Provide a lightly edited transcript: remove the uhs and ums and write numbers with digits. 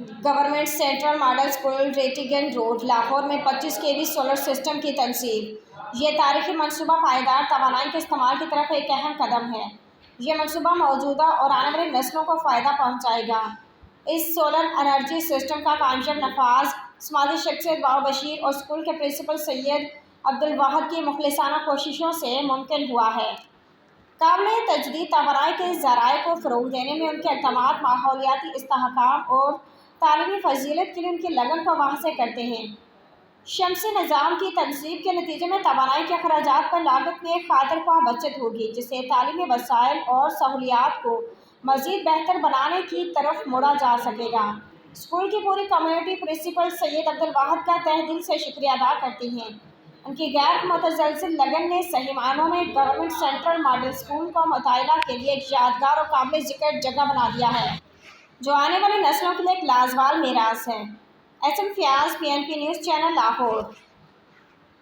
Government central model school Rattigan road Lahore में 25 kV solar system की तनसीब। ये तारीखी मनसूबा पायदार तवानाई के इस्तेमाल की तरफ एक अहम कदम है। ये मनसूबा मौजूदा और आने वाली नस्लों को फ़ायदा पहुँचाएगा। इस सोलर एनर्जी सिस्टम का कामयाब नफाज समाजी शख्सियत बाव बशीर और स्कूल के प्रिंसिपल सैयद अब्दुल वाहिद की मुखलिसाना कोशिशों से मुमकिन हुआ है। काबिल तजदीद तवानाई के ज़राए को फ़रोग़ देने में उनके इक़दामात माहौलियाती इस्तेहकाम और तालीमी फजीलत के लिए उनकी लगन को वाज़ेह करते हैं। शमसी निज़ाम की तनसीब के नतीजे में तवानाई के अखराजात पर लागत में खातिरख्वाह बचत होगी, जिससे तालीमी वसाइल और सहूलियात को मज़ीद बेहतर बनाने की तरफ मुड़ा जा सकेगा। स्कूल की पूरी कम्यूनिटी प्रिंसिपल सैयद अब्दुल वाहिद का तहे दिल से शुक्रिया अदा करती हैं। उनकी गैर मुतज़लज़िल लगन ने सही मानों में गवर्नमेंट सेंट्रल मॉडल स्कूल को मुतालिया के लिए एक यादगार और काबिल ज़िक्र जगह बना दिया है, जो आने वाली नस्लों के लिए एक लाजवाब मीरास है। SM Fayaz, PNP news channel, Lahore.